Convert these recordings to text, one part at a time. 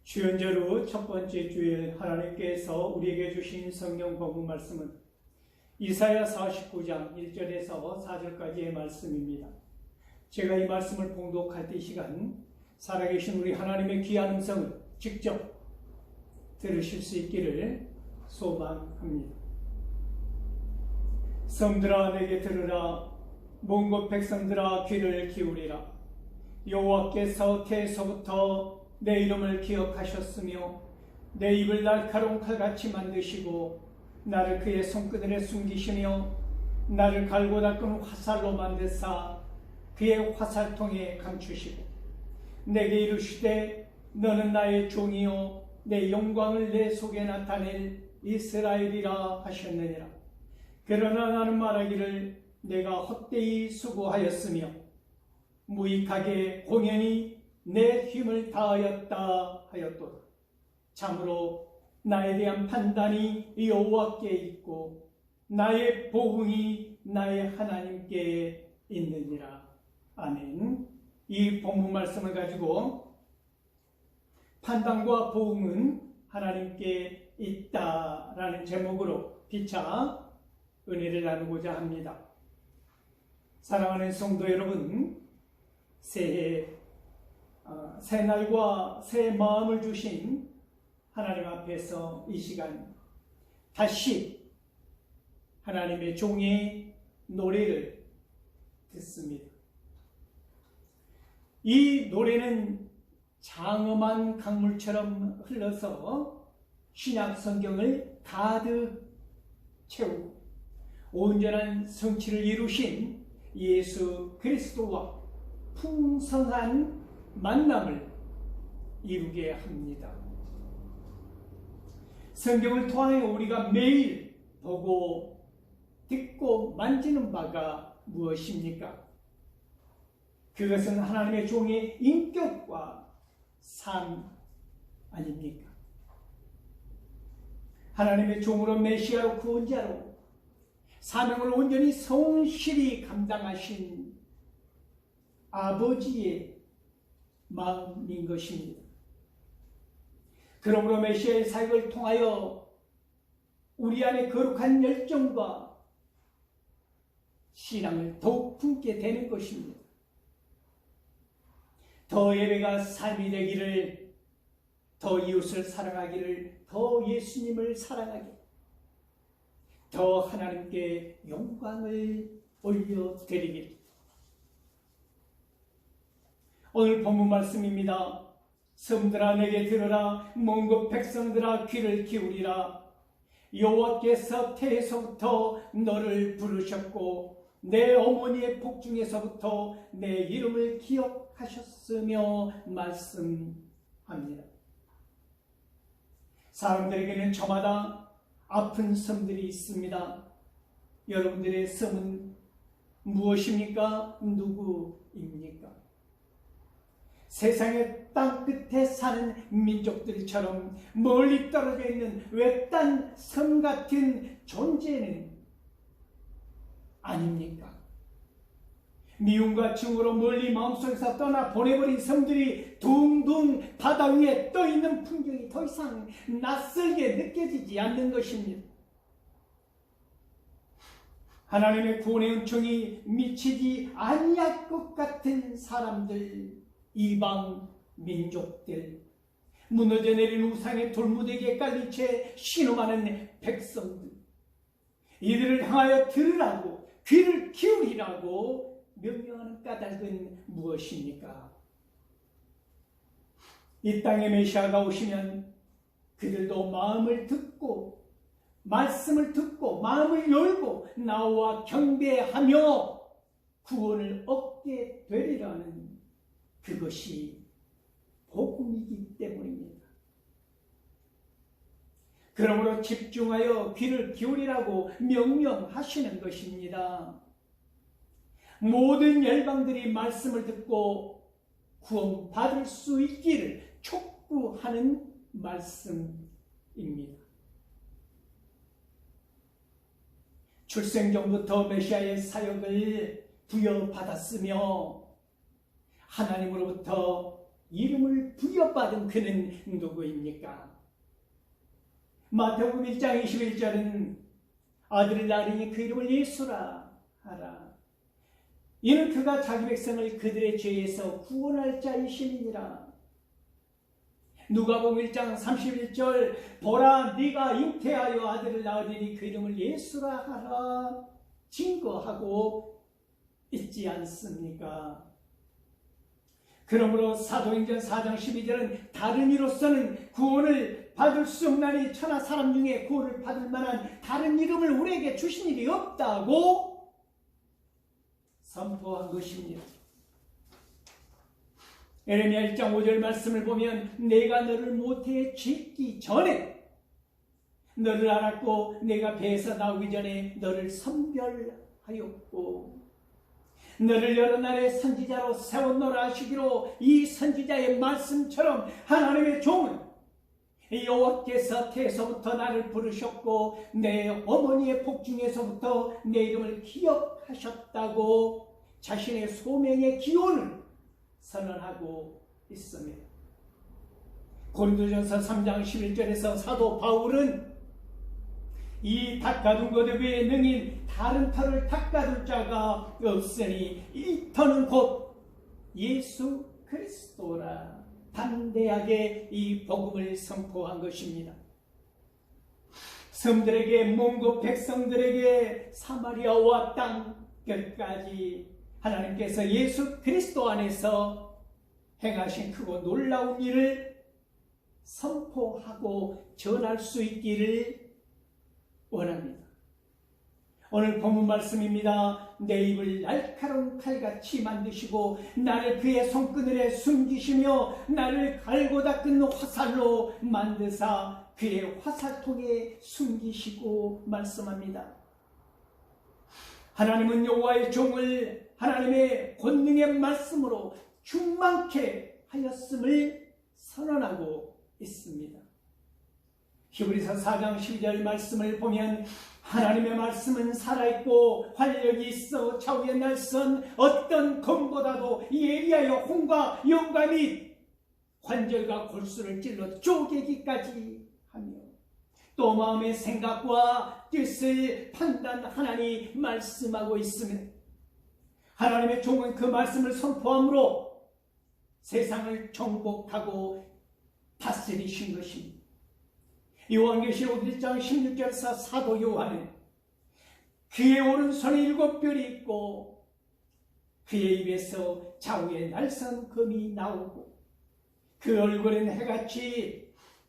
주연절후 첫 번째 주일 하나님께서 우리에게 주신 성경 본문 말씀은 이사야 49장 1절에서 4절까지의 말씀입니다. 제가 이 말씀을 봉독할 때 이 시간 살아계신 우리 하나님의 귀한 음성을 직접 들으실 수 있기를 소망합니다. 성들아 내게 들으라, 먼 곳 백성들아 귀를 기울이라. 여호와께서 태에서부터 내 이름을 기억하셨으며 내 입을 날카로운 칼같이 만드시고 나를 그의 손끝에 숨기시며 나를 갈고 닦은 화살로 만드사 그의 화살통에 감추시고 내게 이르시되 너는 나의 종이요 내 영광을 내 속에 나타낼 이스라엘이라 하셨느니라. 그러나 나는 말하기를 내가 헛되이 수고하였으며 무익하게 공연히 내 힘을 다하였다 하였도다. 참으로 나에 대한 판단이 여호와께 있고 나의 보응이 나의 하나님께 있느니라. 아멘. 이 본문 말씀을 가지고 판단과 보응은 하나님께 있다라는 제목으로 피차 은혜를 나누고자 합니다. 사랑하는 성도 여러분, 새해 새 날과 새 마음을 주신 하나님 앞에서 이 시간 다시 하나님의 종의 노래를 듣습니다. 이 노래는 장엄한 강물처럼 흘러서 신약 성경을 가득 채우고 온전한 성취를 이루신 예수 그리스도와 풍성한 만남을 이루게 합니다. 성경을 통하여 우리가 매일 보고 듣고 만지는 바가 무엇입니까? 그것은 하나님의 종의 인격과 삶 아닙니까? 하나님의 종으로 메시아로 구원자로 사명을 온전히 성실히 감당하신 아버지의 마음인 것입니다. 그러므로 메시아의 사역을 통하여 우리 안에 거룩한 열정과 신앙을 더욱 품게 되는 것입니다. 더 예배가 삶이 되기를, 더 이웃을 사랑하기를, 더 예수님을 사랑하기를, 더 하나님께 영광을 올려드리기를. 오늘 본문 말씀입니다. 섬들아 내게 들으라, 먼 곳 백성들아 귀를 기울이라. 여호와께서 태에서부터 너를 부르셨고 내 어머니의 복중에서부터 내 이름을 기억하셨으며 말씀합니다. 사람들에게는 저마다 아픈 섬들이 있습니다. 여러분들의 섬은 무엇입니까? 누구입니까? 세상의 땅끝에 사는 민족들처럼 멀리 떨어져 있는 외딴 섬 같은 존재는 아닙니까? 미움과 증오로 멀리 마음속에서 떠나 보내버린 섬들이 둥둥 바다 위에 떠있는 풍경이 더 이상 낯설게 느껴지지 않는 것입니다. 하나님의 구원의 은총이 미치지 아니할 것 같은 사람들, 이방 민족들, 무너져 내린 우상의 돌무더기에 깔린 채 신음하는 백성들, 이들을 향하여 들으라고, 귀를 기울이라고 명령하는 까닭은 무엇입니까? 이 땅에 메시아가 오시면 그들도 마음을 듣고 말씀을 듣고 마음을 열고 나와 경배하며 구원을 얻게 되리라는 그것이 복음이기 때문입니다. 그러므로 집중하여 귀를 기울이라고 명령하시는 것입니다. 모든 열방들이 말씀을 듣고 구원받을 수 있기를 촉구하는 말씀입니다. 출생전부터 메시아의 사역을 부여받았으며 하나님으로부터 이름을 부여받은 그는 누구입니까? 마태복음 1장 21절은 아들을 낳으니 그 이름을 예수라 하라. 이는 그가 자기 백성을 그들의 죄에서 구원할 자이심이니라. 누가복음 1장 31절 보라 네가 잉태하여 아들을 낳으리니 그 이름을 예수라 하라 증거하고 있지 않습니까? 그러므로 사도행전 4장 12절은 다른 이로서는 구원을 받을 수 없나니 천하 사람 중에 구원을 받을 만한 다른 이름을 우리에게 주신 일이 없다고 선포한 것입니다. 에레미야 1장 5절 말씀을 보면 내가 너를 모태에 짓기 전에 너를 알았고 내가 배에서 나오기 전에 너를 선별하였고 너를 여러 나라의 선지자로 세웠노라 하시기로 이 선지자의 말씀처럼 하나님의 종은 여호와께서 태에서부터 나를 부르셨고 내 어머니의 복중에서부터 내 이름을 기억하셨다고 자신의 소명의 기원을 선언하고 있습니다. 고린도전서 3장 11절에서 사도 바울은 이 닦아둔 것 외에 능히 다른 터를 닦아둘 자가 없으니 이 터는 곧 예수 그리스도라 담대하게 이 복음을 선포한 것입니다. 섬들에게 먼 곳 백성들에게 사마리아와 땅 끝까지 하나님께서 예수 그리스도 안에서 행하신 크고 놀라운 일을 선포하고 전할 수 있기를 원합니다. 오늘 본문 말씀입니다. 내 입을 날카로운 칼같이 만드시고 나를 그의 손그늘에 숨기시며 나를 갈고 닦은 화살로 만드사 그의 화살통에 숨기시고 말씀합니다. 하나님은 여호와의 종을 하나님의 권능의 말씀으로 충만케 하였음을 선언하고 있습니다. 히브리서 4장 12절 말씀을 보면 하나님의 말씀은 살아있고 활력이 있어 좌우에 날선 어떤 검보다도 예리하여 혼과 영과 및 관절과 골수를 찔러 쪼개기까지 하며 또 마음의 생각과 뜻을 판단하나니 말씀하고 있으며 하나님의 종은 그 말씀을 선포함으로 세상을 정복하고 다스리신 것입니다. 요한계시록 1장 16절에서 사도 요한은 그의 오른손에 7별이 있고 그의 입에서 좌우에 날선 검이 나오고 그 얼굴엔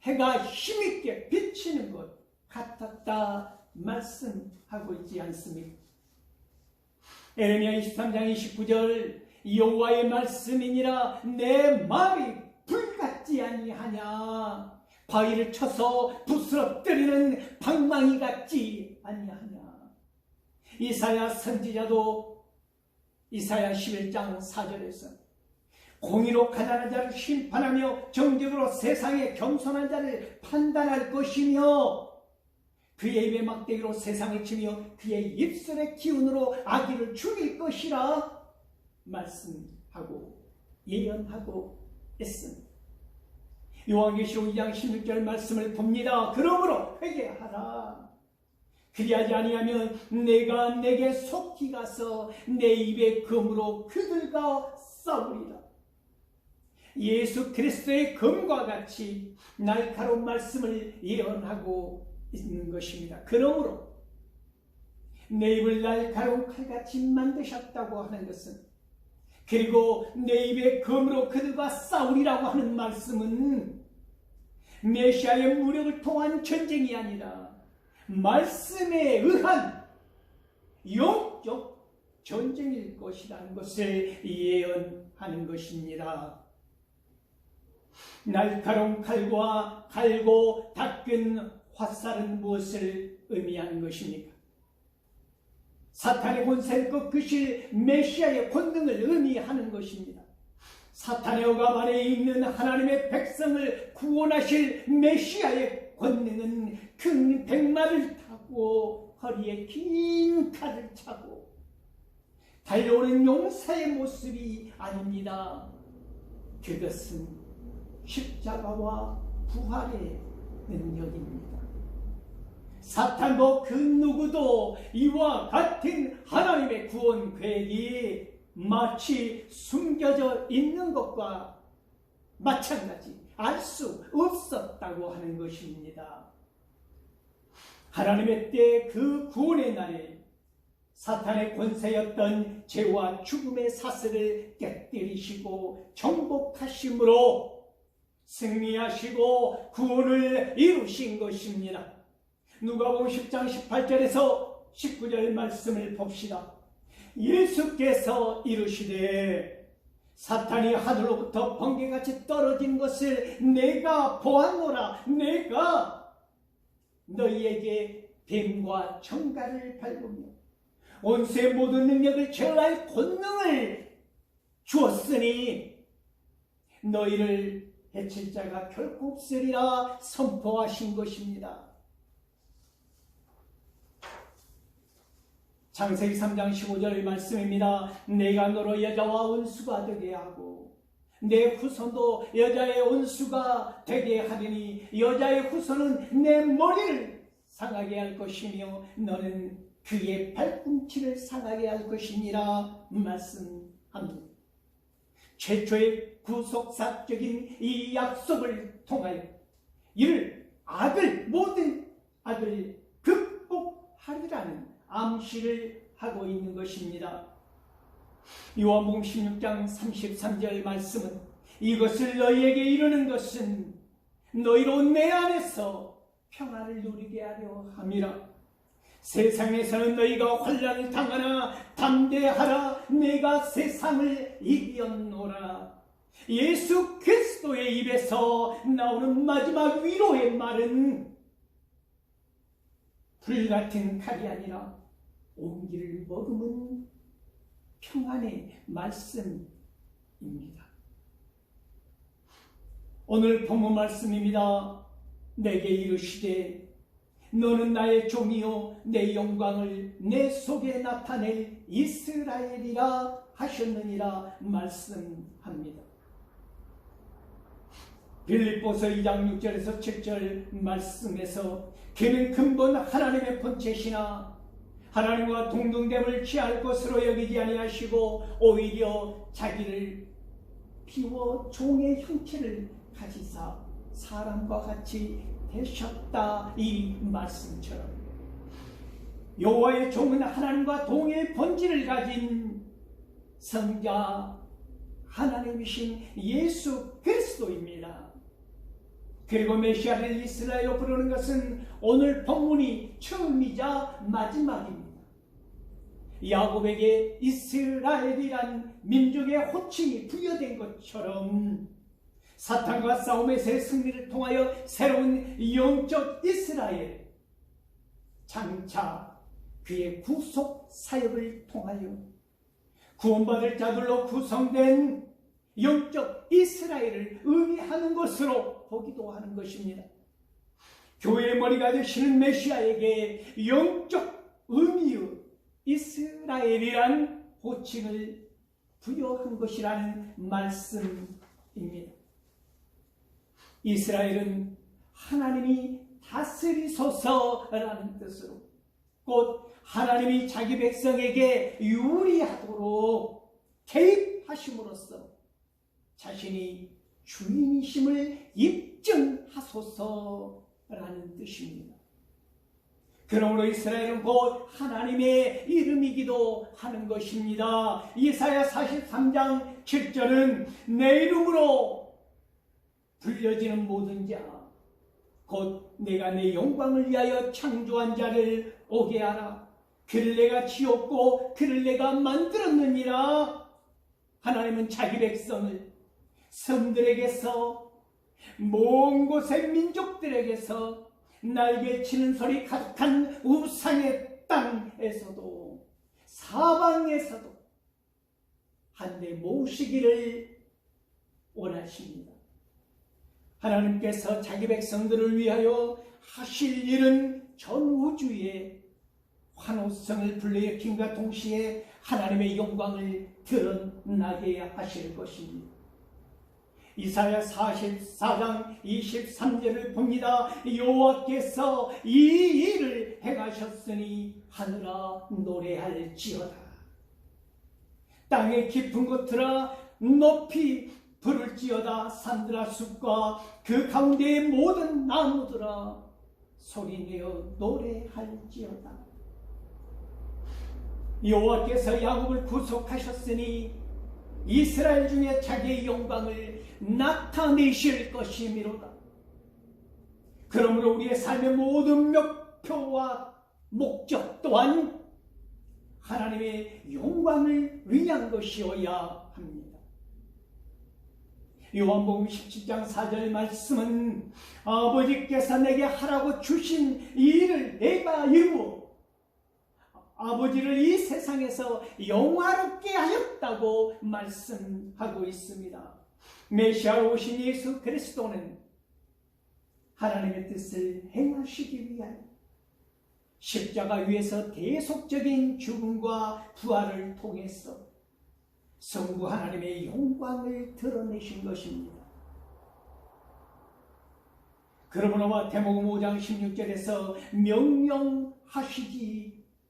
해가 힘있게 비치는 것 같았다 말씀하고 있지 않습니까? 에레미야 23장 29절 여호와의 말씀이니라 내 말이 불같지 아니하냐 바위를 쳐서 부스러뜨리는 방망이 같지 아니하냐. 이사야 선지자도 이사야 11장 4절에서 공의로 가난한 자를 심판하며 정직으로 세상의 겸손한 자를 판단할 것이며 그의 입의 막대기로 세상을 치며 그의 입술의 기운으로 악인을 죽일 것이라 말씀하고 예언하고 있습니다. 요한계시록 2장 16절 말씀을 봅니다. 그러므로 회개하라. 그리하지 아니하면 내가 내게 속히 가서 내 입의 검으로 그들과 싸우리라. 예수 그리스도의 검과 같이 날카로운 말씀을 예언하고 있는 것입니다. 그러므로 내 입을 날카로운 칼같이 만드셨다고 하는 것은 그리고 내 입의 검으로 그들과 싸우리라고 하는 말씀은 메시아의 무력을 통한 전쟁이 아니라 말씀에 의한 영적 전쟁일 것이라는 것을 예언하는 것입니다. 날카로운 칼과 갈고 닦은 화살은 무엇을 의미하는 것입니까? 사탄의 권세를 꺾으실 메시아의 권능을 의미하는 것입니다. 사탄의 억압 안에 있는 하나님의 백성을 구원하실 메시아의 권능은 큰 백마를 타고 허리에 긴 칼을 차고 달려오는 용사의 모습이 아닙니다. 그것은 십자가와 부활의 능력입니다. 사탄도 그 누구도 이와 같은 하나님의 구원 계획이 마치 숨겨져 있는 것과 마찬가지 알 수 없었다고 하는 것입니다. 하나님의 때 그 구원의 날에 사탄의 권세였던 죄와 죽음의 사슬을 깨뜨리시고 정복하심으로 승리하시고 구원을 이루신 것입니다. 누가복음 10장 18절에서 19절 말씀을 봅시다. 예수께서 이르시되 사탄이 하늘로부터 번개같이 떨어진 것을 내가 보았노라. 내가 너희에게 뱀과 정갈을 밟으며 원수의 모든 능력을 제어할 권능을 주었으니 너희를 해칠 자가 결코 없으리라 선포하신 것입니다. 창세기 3장 15절 말씀입니다. 내가 너로 여자와 원수가 되게 하고 내 후손도 여자의 원수가 되게 하리니 여자의 후손은 내 머리를 상하게 할 것이며 너는 그의 발꿈치를 상하게 할 것이니라 말씀합니다. 최초의 구속사적인 이 약속을 통하여 이를 모든 악을 극복하리라는 암시를 하고 있는 것입니다. 요한복음 16장 33절 말씀은 이것을 너희에게 이르는 것은 너희로 내 안에서 평안을 누리게 하려 함이라. 세상에서는 너희가 환난을 당하나 담대하라. 내가 세상을 이겼노라. 예수 그리스도의 입에서 나오는 마지막 위로의 말은 불같은 칼이 아니라 온기를 머금은 평안의 말씀입니다. 오늘 본문 말씀입니다. 내게 이르시되 너는 나의 종이요 내 영광을 내 속에 나타낼 이스라엘이라 하셨느니라 말씀합니다. 빌립보서 2장 6절에서 7절 말씀에서 그는 근본 하나님의 본체시나 하나님과 동등됨을 취할 것으로 여기지 아니하시고 오히려 자기를 비워 종의 형체를 가지사 사람과 같이 되셨다. 이 말씀처럼 여호와의 종은 하나님과 동의 본질을 가진 성자 하나님이신 예수 그리스도입니다. 그리고 메시아를 이스라엘로 부르는 것은 오늘 본문이 처음이자 마지막입니다. 야곱에게 이스라엘이란 민족의 호칭이 부여된 것처럼 사탄과 싸움에서의 승리를 통하여 새로운 영적 이스라엘, 장차 그의 구속 사역을 통하여 구원받을 자들로 구성된 영적 이스라엘을 의미하는 것으로 보기도 하는 것입니다. 교회의 머리가 되시는 메시아에게 영적 의미의 이스라엘이란 호칭을 부여한 것이라는 말씀입니다. 이스라엘은 하나님이 다스리소서라는 뜻으로 곧 하나님이 자기 백성에게 유리하도록 개입하심으로써 자신이 주인이심을 입증하소서라는 뜻입니다. 그러므로 이스라엘은 곧 하나님의 이름이기도 하는 것입니다. 이사야 43장 7절은 내 이름으로 불려지는 모든 자 곧 내가 내 영광을 위하여 창조한 자를 오게 하라. 그를 내가 지었고 그를 내가 만들었느니라. 하나님은 자기 백성을 섬들에게서 먼 곳의 민족들에게서 날개치는 소리 가득한 우상의 땅에서도 사방에서도 한데 모으시기를 원하십니다. 하나님께서 자기 백성들을 위하여 하실 일은 전 우주의 환호성을 불러일으킴과 동시에 하나님의 영광을 드러나게 하실 것입니다. 이사야 44장 23절을 봅니다. 여호와께서 이 일을 행하셨으니 하늘아 노래할지어다. 땅의 깊은 곳들아 높이 부를지어다. 산들아 숲과 그 가운데의 모든 나무들아 소리내어 노래할지어다. 여호와께서 야곱을 구속하셨으니 이스라엘 중에 자기의 영광을 나타내실 것이미로다. 그러므로 우리의 삶의 모든 목표와 목적 또한 하나님의 영광을 위한 것이어야 합니다. 요한복음 17장 4절 말씀은 아버지께서 내게 하라고 주신 일을 내가 이루어 아버지를 이 세상에서 영화롭게 하였다고 말씀하고 있습니다. 메시아로 오신 예수 그리스도는 하나님의 뜻을 행하시기 위하여 십자가 위에서 대속적인 죽음과 부활을 통해서 성부 하나님의 영광을 드러내신 것입니다. 그러므로 마태복음 5장 16절에서 명령하시지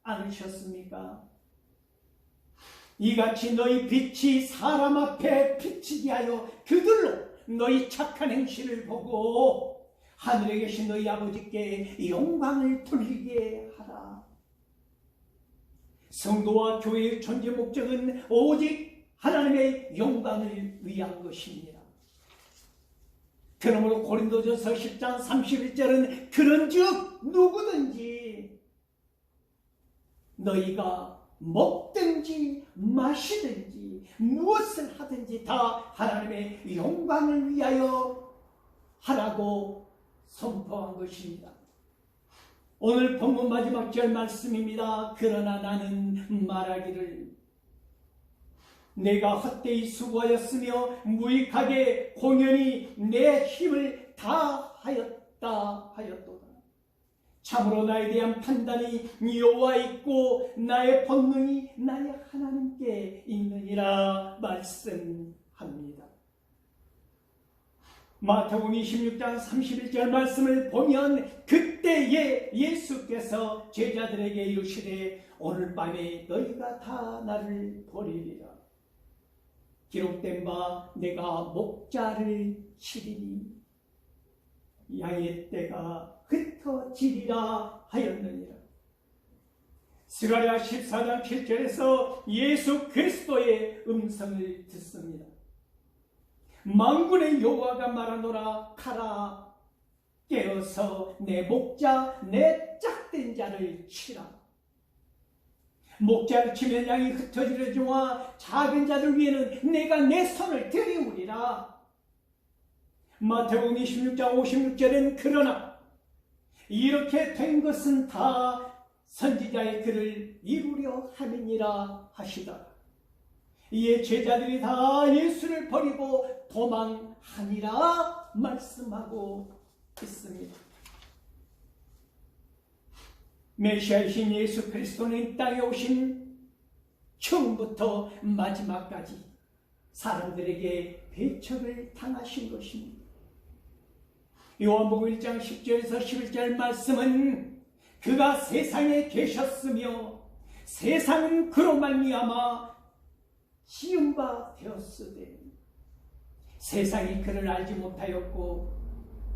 않으셨습니까? 이같이 너희 빛이 사람 앞에 비치게 하여 그들로 너희 착한 행실을 보고 하늘에 계신 너희 아버지께 영광을 돌리게 하라. 성도와 교회의 존재 목적은 오직 하나님의 영광을 위한 것입니다. 그러므로 고린도전서 10장 31절은 그런즉 누구든지 너희가 먹든지 마시든지 무엇을 하든지 다 하나님의 영광을 위하여 하라고 선포한 것입니다. 오늘 본문 마지막 절 말씀입니다. 그러나 나는 말하기를 내가 헛되이 수고하였으며 무익하게 공연히 내 힘을 다하였다 하였도다. 참으로 나에 대한 판단이 여호와에 있고 나의 본능이 나의 하나님께 있느니라 말씀합니다. 마태복음 26장 31절 말씀을 보면 그때에 예수께서 제자들에게 이르시되 오늘 밤에 너희가 다 나를 버리리라. 기록된 바 내가 목자를 치리니 양의 떼가 흩어지리라 하였느니라. 스가랴 14장 7절에서 예수 그리스도의 음성을 듣습니다. 만군의 여호와가 말하노라 가라 깨어서 내 목자 내 짝된 자를 치라. 목자를 치면 양이 흩어지려니와 작은 자들 위에는 내가 내 손을 들이우리라. 마태복음 26장 56절엔 그러나 이렇게 된 것은 다 선지자의 글을 이루려 함이니라 하시더라. 이에 제자들이 다 예수를 버리고 도망하니라 말씀하고 있습니다. 메시아이신 예수 그리스도는 땅에 오신 처음부터 마지막까지 사람들에게 배척을 당하신 것입니다. 요한복음 1장 10절에서 11절 말씀은 그가 세상에 계셨으며 세상은 그로 말미암아 지은 바 되었으되 세상이 그를 알지 못하였고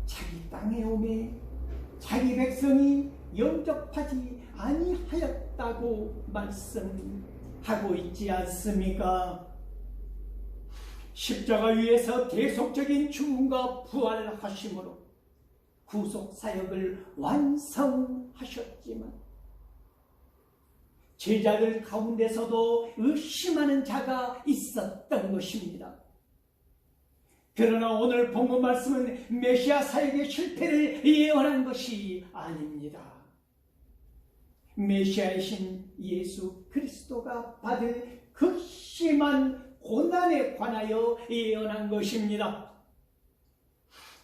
자기 땅에 오매 자기 백성이 영접하지 아니하였다고 말씀하고 있지 않습니까? 십자가 위에서 대속적인 죽음과 부활하심으로 구속사역을 완성하셨지만 제자들 가운데서도 의심하는 자가 있었던 것입니다. 그러나 오늘 본문 말씀은 메시아 사역의 실패를 예언한 것이 아닙니다. 메시아이신 예수 그리스도가 받을 그 심한 고난에 관하여 예언한 것입니다.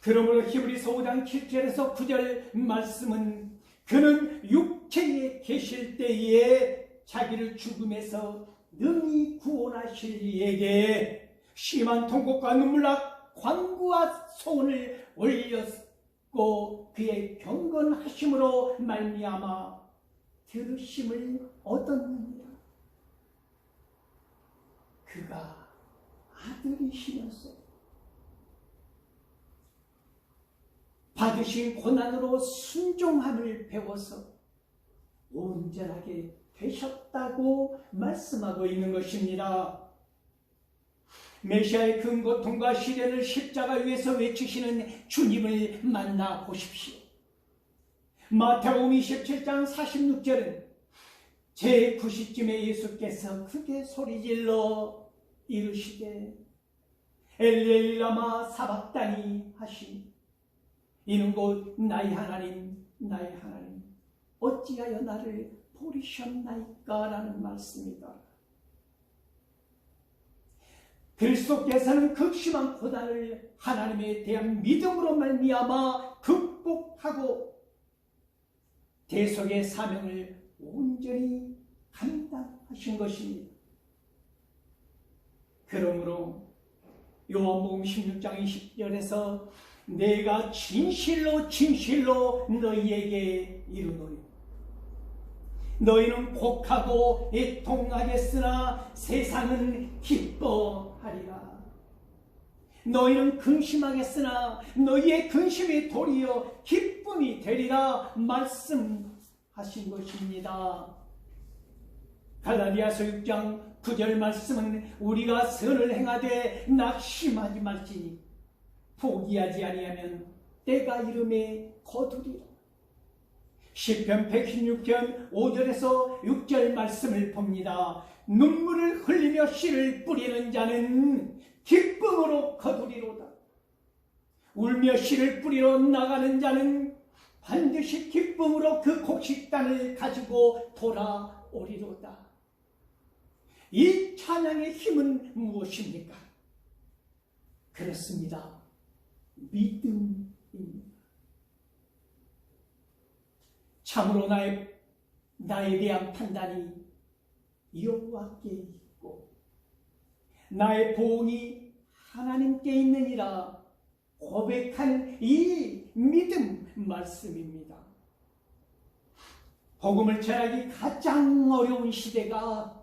그러므로 히브리서 5장 7절에서 9절 말씀은 그는 육체에 계실 때에 자기를 죽음에서 능히 구원하실 이에게 심한 통곡과 눈물과 간구와 소원을 올렸고 그의 경건하심으로 말미암아 들으심을 얻었느니라. 그가 아들이시면서 받으신 고난으로 순종함을 배워서 온전하게 되셨다고 말씀하고 있는 것입니다. 메시아의 큰 고통과 시련을 십자가 위에서 외치시는 주님을 만나 보십시오. 마태복음 27장 46절은 제9시쯤에 예수께서 크게 소리질러 이르시되 엘리 라마 사박다니 하시니 이는 곧 나의 하나님 나의 하나님 어찌하여 나를 버리셨나이까 라는 말씀이다. 그리스도께서는 극심한 고난을 하나님에 대한 믿음으로 말미암아 극복하고 대속의 사명을 온전히 감당하신 것입니다. 그러므로 요한복음 16장 20절에서 내가 진실로 진실로 너희에게 이르노니 너희는 곡하고 애통하겠으나 세상은 기뻐하리라. 너희는 근심하겠으나 너희의 근심이 도리어 기쁨이 되리라 말씀하신 것입니다. 갈라디아서 6장 9절 말씀은 우리가 선을 행하되 낙심하지 말지니 포기하지 아니하면 때가 이름에 거두리라. 시편 116편 5절에서 6절 말씀을 봅니다. 눈물을 흘리며 씨를 뿌리는 자는 기쁨으로 거두리로다. 울며 씨를 뿌리러 나가는 자는 반드시 기쁨으로 그 곡식단을 가지고 돌아오리로다. 이 찬양의 힘은 무엇입니까? 그렇습니다. 믿음입니다. 참으로 나에 대한 판단이 여호와께 있고 나의 보응이 하나님께 있느니라 고백하는 이 믿음 말씀입니다. 복음을 전하기 가장 어려운 시대가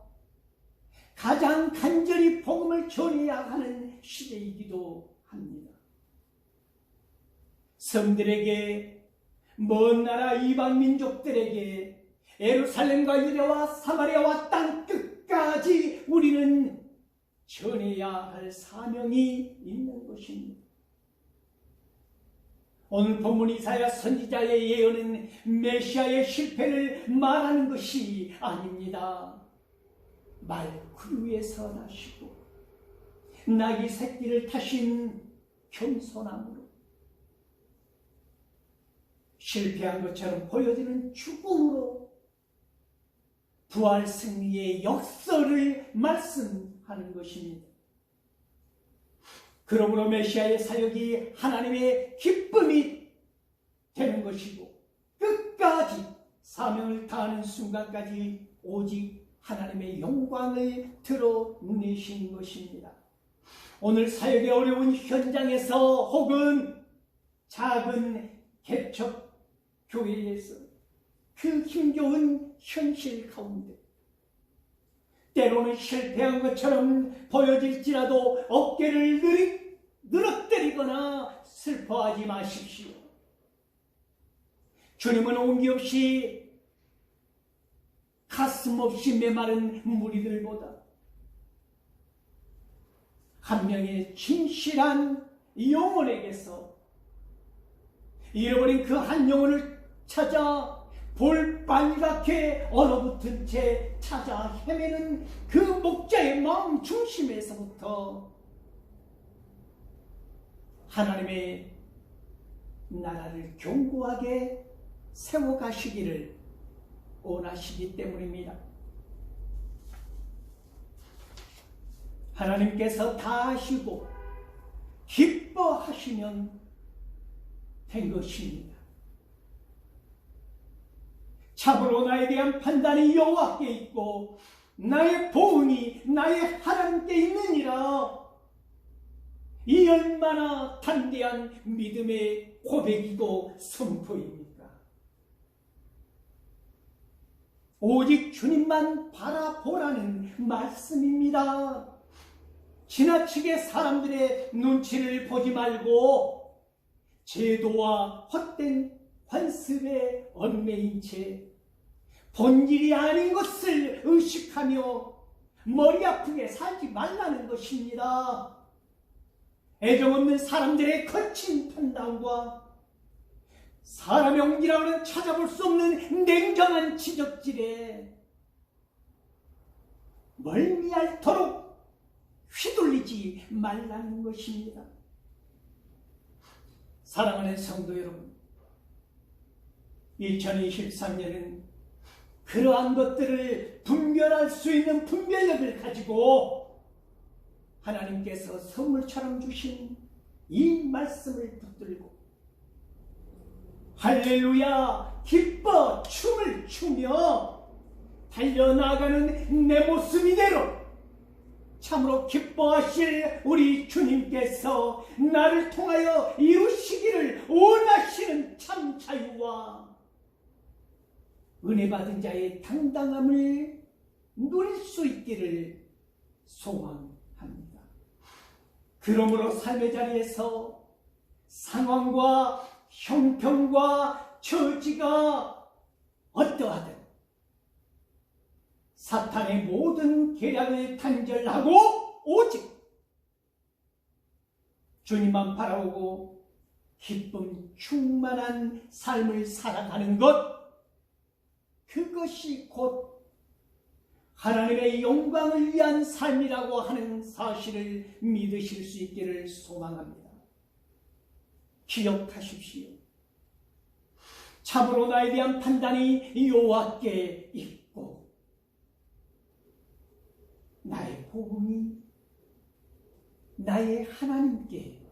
가장 간절히 복음을 전해야 하는 시대이기도 합니다. 성들에게 먼 나라 이방 민족들에게 예루살렘과 유대와 사마리아와 땅 끝까지 우리는 전해야 할 사명이 있는 것입니다. 오늘 본문 이사야 선지자의 예언은 메시아의 실패를 말하는 것이 아닙니다. 말구 위에서 나시고 나귀 새끼를 타신 겸손함으로 실패한 것처럼 보여지는 죽음으로 부활 승리의 역설을 말씀하는 것입니다. 그러므로 메시아의 사역이 하나님의 기쁨이 되는 것이고 끝까지 사명을 다하는 순간까지 오직 하나님의 영광을 드러내신 것입니다. 오늘 사역의 어려운 현장에서 혹은 작은 개척 교회에서 그 힘겨운 현실 가운데 때로는 실패한 것처럼 보여질지라도 어깨를 늘어뜨리거나 슬퍼하지 마십시오. 주님은 온기 없이 가슴 없이 메마른 무리들보다 한 명의 진실한 영혼에게서 잃어버린 그 한 영혼을 찾아 볼빨갛게 얼어붙은 채 찾아 헤매는 그 목자의 마음 중심에서부터 하나님의 나라를 견고하게 세워가시기를 원하시기 때문입니다. 하나님께서 다 아시고 기뻐하시면 된 것입니다. 참으로 나에 대한 판단이 여호와께 있고 나의 보응이 나의 하나님께 있느니라. 이 얼마나 담대한 믿음의 고백이고 선포입니까? 오직 주님만 바라보라는 말씀입니다. 지나치게 사람들의 눈치를 보지 말고 제도와 헛된 관습에 얽매인 채 본질이 아닌 것을 의식하며 머리 아프게 살지 말라는 것입니다. 애정 없는 사람들의 거친 판단과 사람의 옹기라고는 찾아볼 수 없는 냉정한 지적질에 멀미할도록 휘둘리지 말라는 것입니다. 사랑하는 성도 여러분, 2023년은 그러한 것들을 분별할 수 있는 분별력을 가지고 하나님께서 선물처럼 주신 이 말씀을 붙들고 할렐루야 기뻐 춤을 추며 달려나가는 내 모습 이대로 참으로 기뻐하실 우리 주님께서 나를 통하여 이루시기를 원하시는 참 자유와 은혜 받은 자의 당당함을 누릴 수 있기를 소망합니다. 그러므로 삶의 자리에서 상황과 형편과 처지가 어떠하든 사탄의 모든 계략을 단절하고 오직 주님만 바라보고 기쁨 충만한 삶을 살아가는 것, 그것이 곧 하나님의 영광을 위한 삶이라고 하는 사실을 믿으실 수 있기를 소망합니다. 기억하십시오. 참으로 나에 대한 판단이 여호와께 있고 나의 복음이 나의 하나님께